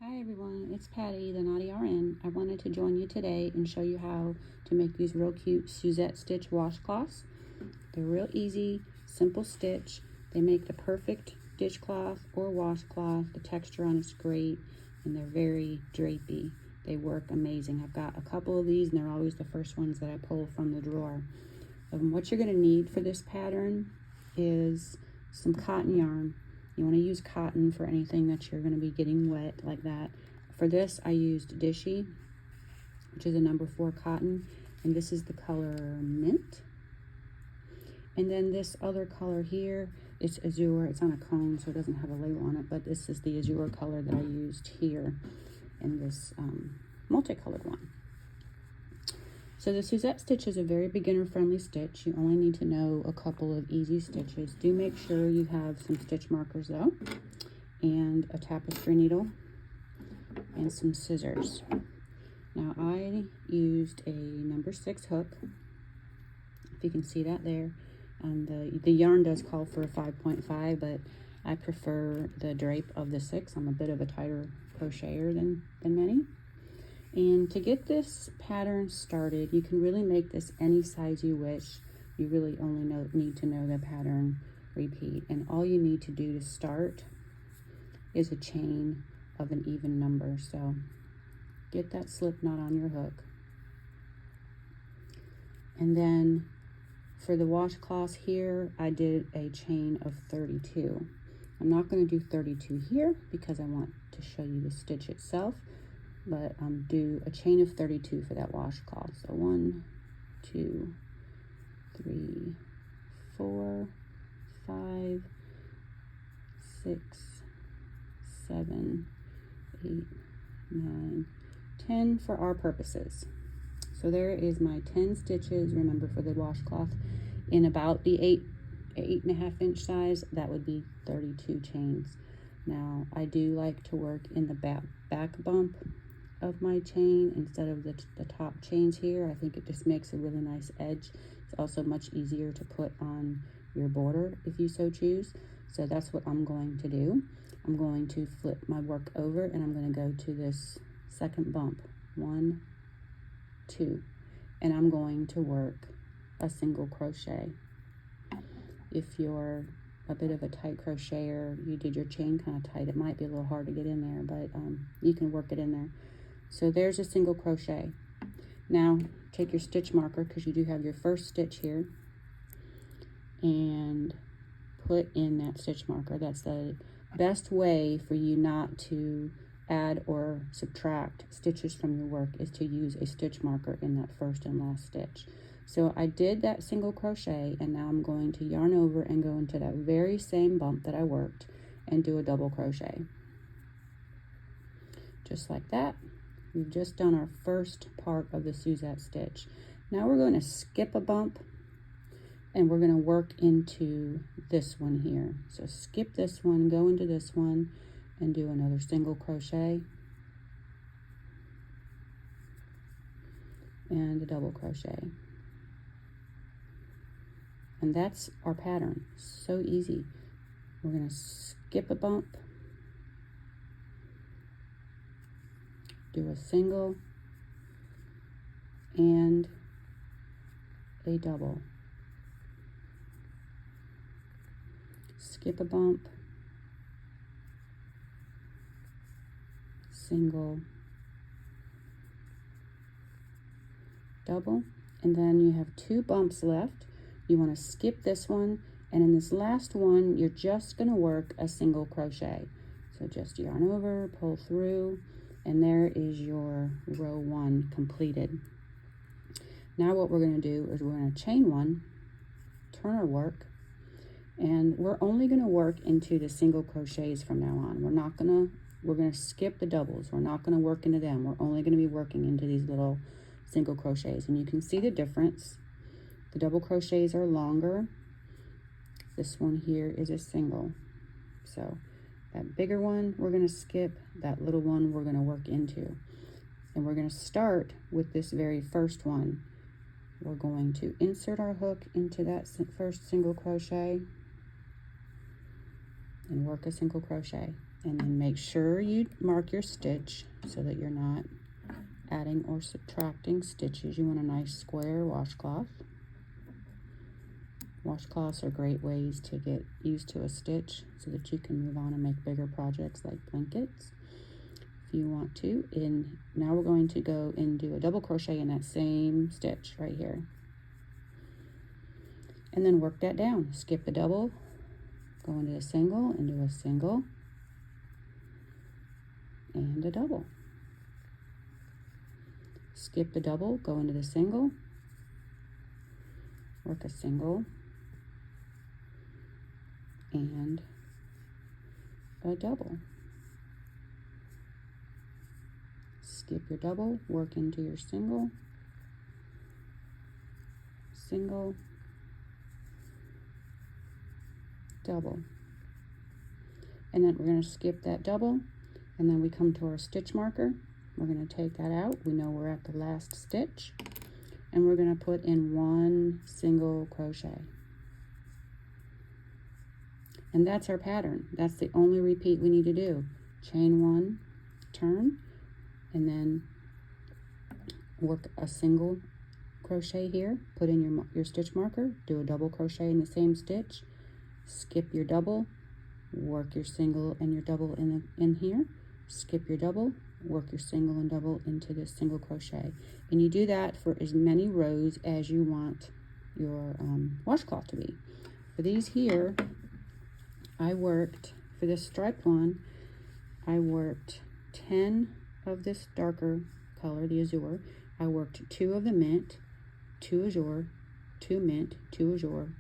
Hi everyone, it's Patty, the Naughty RN. I wanted to join you today and show you how to make these real cute Suzette stitch washcloths. They're real easy, simple stitch. They make the perfect dishcloth or washcloth. The texture on it's great and they're very drapey. They work amazing. I've got a couple of these and they're always the first ones that I pull from the drawer. What you're going to need for this pattern is some cotton yarn. You want to use cotton for anything that you're going to be getting wet like that. For this, I used Dishy, which is a number 4 cotton, and this is the color Mint. And then this other color here, it's Azure. It's on a cone, so it doesn't have a label on it, but this is the Azure color that I used here in this multicolored one. So the Suzette stitch is a very beginner-friendly stitch. You only need to know a couple of easy stitches. Do make sure you have some stitch markers though, and a tapestry needle, and some scissors. Now I used a number 6 hook, if you can see that there. The yarn does call for a 5.5, but I prefer the drape of the 6. I'm a bit of a tighter crocheter than many. And to get this pattern started, you can really make this any size you wish. You really only need to know the pattern repeat. And all you need to do to start is a chain of an even number. So get that slip knot on your hook. And then for the washcloths here, I did a chain of 32. I'm not going to do 32 here because I want to show you the stitch itself. But do a chain of 32 for that washcloth. So 1, 2, 3, 4, 5, 6, 7, 8, 9, 10 for our purposes. So there is my 10 stitches, remember, for the washcloth. In about the 8.5 inch size, that would be 32 chains. Now I do like to work in the back bump of my chain instead of the top chains here. I think it just makes a really nice edge. It's also much easier to put on your border if you so choose. So that's what I'm going to do. I'm going to flip my work over and I'm going to go to this second bump. 1, 2, and I'm going to work a single crochet. If you're a bit of a tight crocheter, you did your chain kind of tight, it might be a little hard to get in there, but you can work it in there. So there's a single crochet. Now take your stitch marker, because you do have your first stitch here, and put in that stitch marker. That's the best way for you not to add or subtract stitches from your work, is to use a stitch marker in that first and last stitch. So I did that single crochet, and now I'm going to yarn over and go into that very same bump that I worked and do a double crochet. Just like that. We've just done our first part of the Suzette stitch. Now we're going to skip a bump and we're going to work into this one here. So skip this one, go into this one, and do another single crochet and a double crochet. And that's our pattern. So easy. We're going to skip a bump, do a single and a double, skip a bump, single, double, and then you have 2 bumps left. You want to skip this one, and in this last one you're just going to work a single crochet. So just yarn over, pull through, and there is your row 1 completed. Now what we're going to do is we're going to chain 1, turn our work, and we're only going to work into the single crochets from now on. We're going to skip the doubles. We're not going to work into them. We're only going to be working into these little single crochets, and you can see the difference. The double crochets are longer. This one here is a single. So that bigger one we're going to skip, that little one we're going to work into. And we're going to start with this very first one. We're going to insert our hook into that first single crochet and work a single crochet. And then make sure you mark your stitch so that you're not adding or subtracting stitches. You want a nice square washcloth. Washcloths are great ways to get used to a stitch so that you can move on and make bigger projects like blankets if you want to. And now we're going to go and do a double crochet in that same stitch right here. And then work that down. Skip the double, go into a single, into a single, and a double. Skip the double, go into the single, work a single, and a double. Skip your double, work into your single, single, double. And then we're going to skip that double, and then we come to our stitch marker. We're going to take that out. We know we're at the last stitch, and we're going to put in one single crochet. And that's our pattern. That's the only repeat we need to do. Chain one, turn, and then work a single crochet here, put in your stitch marker, do a double crochet in the same stitch, skip your double, work your single and your double in here, skip your double, work your single and double into this single crochet. And you do that for as many rows as you want your washcloth to be. For these here, I worked, for this striped one, I worked 10 of this darker color, the azure. I worked 2 of the mint, 2 azure, 2 mint, 2 azure,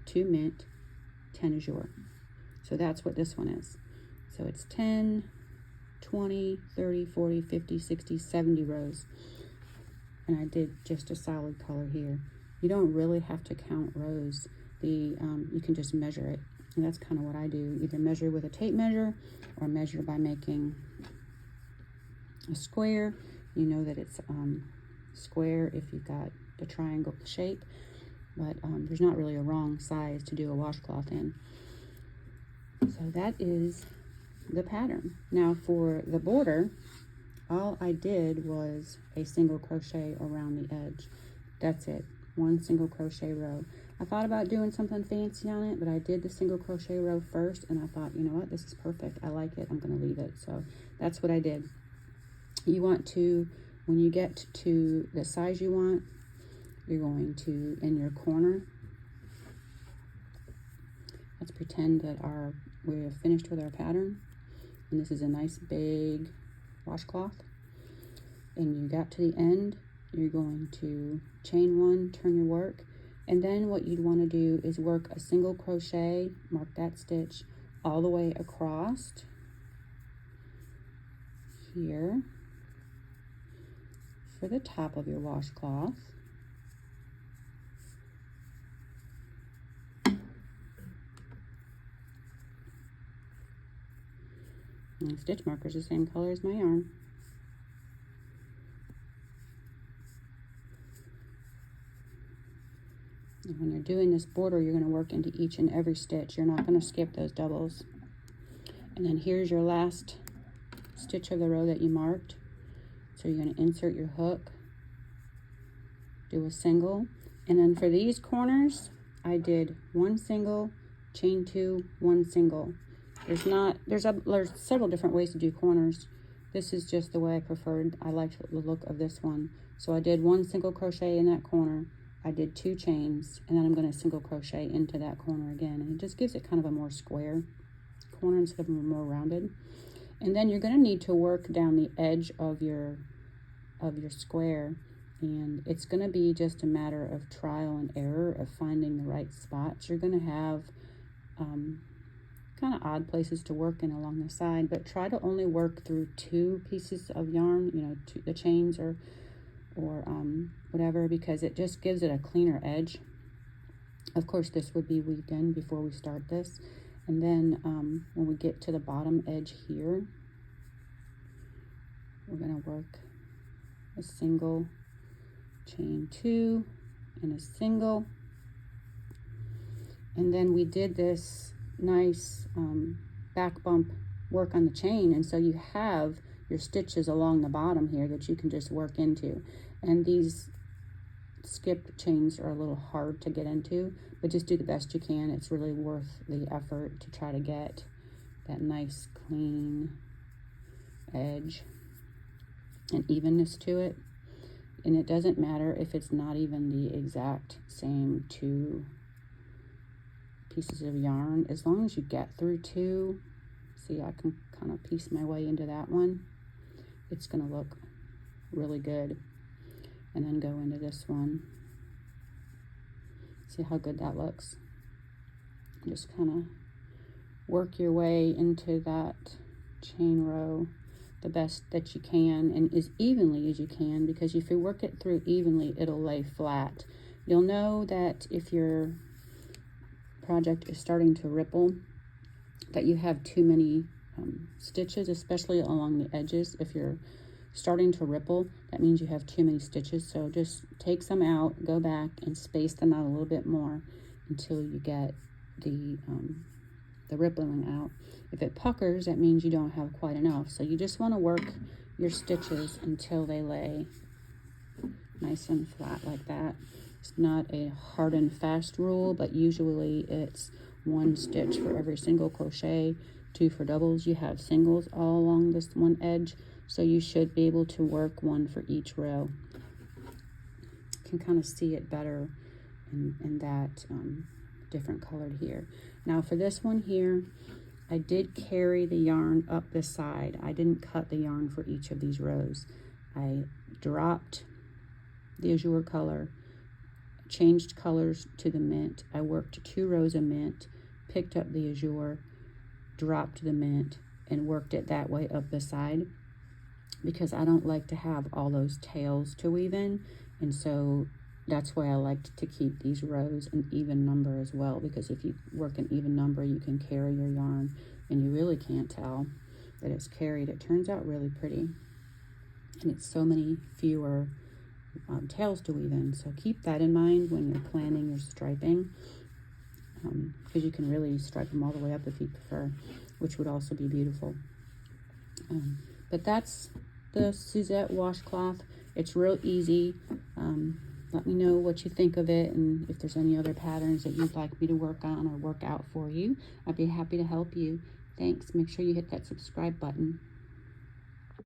2 mint, 10 azure. So that's what this one is. So it's 10, 20, 30, 40, 50, 60, 70 rows. And I did just a solid color here. You don't really have to count rows. You can just measure it. And that's kind of what I do. Either measure with a tape measure or measure by making a square. You know that it's square if you've got the triangle shape. But there's not really a wrong size to do a washcloth in. So that is the pattern. Now for the border, all I did was a single crochet around the edge. That's it, one single crochet row. I thought about doing something fancy on it, but I did the single crochet row first, and I thought, you know what, this is perfect. I like it. I'm going to leave it. So that's what I did. You want to, when you get to the size you want, you're going to, in your corner, let's pretend that we're finished with our pattern, and this is a nice big washcloth, and you got to the end, you're going to chain one, turn your work, and then what you'd want to do is work a single crochet, mark that stitch all the way across here for the top of your washcloth. And the stitch marker is the same color as my yarn. And when you're doing this border, you're going to work into each and every stitch. You're not going to skip those doubles. And then here's your last stitch of the row that you marked. So you're going to insert your hook, do a single, and then for these corners, I did one single, chain two, one single. There's several different ways to do corners. This is just the way I preferred. I liked the look of this one. So I did one single crochet in that corner. I did 2 chains, and then I'm going to single crochet into that corner again. And it just gives it kind of a more square corner instead of a more rounded. And then you're going to need to work down the edge of your square. And it's going to be just a matter of trial and error of finding the right spots. You're going to have kind of odd places to work in along the side, but try to only work through 2 pieces of yarn, you know, the chains or whatever, because it just gives it a cleaner edge. Of course, this would be weaved in before we start this. And then when we get to the bottom edge here, we're going to work a single, chain 2, and a single. And then we did this nice back bump work on the chain, and so you have your stitches along the bottom here that you can just work into. And these skip chains are a little hard to get into, but just do the best you can. It's really worth the effort to try to get that nice clean edge and evenness to it. And it doesn't matter if it's not even the exact same two pieces of yarn, as long as you get through two. See, I can kind of piece my way into that one. It's going to look really good. And then go into this one. See how good that looks? Just kind of work your way into that chain row the best that you can, and as evenly as you can, because if you work it through evenly, it'll lay flat. You'll know that if your project is starting to ripple, that you have too many stitches, especially along the edges. If you're starting to ripple, that means you have too many stitches. So just take some out, go back and space them out a little bit more until you get the rippling out. If it puckers, that means you don't have quite enough. So you just want to work your stitches until they lay nice and flat like that. It's not a hard and fast rule, but usually it's 1 stitch for every single crochet, 2 for doubles. You have singles all along this one edge, so you should be able to work 1 for each row. You can kind of see it better in that different colored here. Now for this one here, I did carry the yarn up the side. I didn't cut the yarn for each of these rows. I dropped the azure color, changed colors to the mint. I worked 2 rows of mint, picked up the azure, dropped the mint, and worked it that way up the side, because I don't like to have all those tails to weave in, and so that's why I like to keep these rows an even number as well, because if you work an even number, you can carry your yarn and you really can't tell that it's carried. It turns out really pretty, and it's so many fewer tails to weave in. So keep that in mind when you're planning your striping, because you can really stripe them all the way up if you prefer, which would also be beautiful. But that's the Suzette washcloth. It's real easy. Let me know what you think of it, and if there's any other patterns that you'd like me to work on or work out for you. I'd be happy to help you. Thanks. Make sure you hit that subscribe button.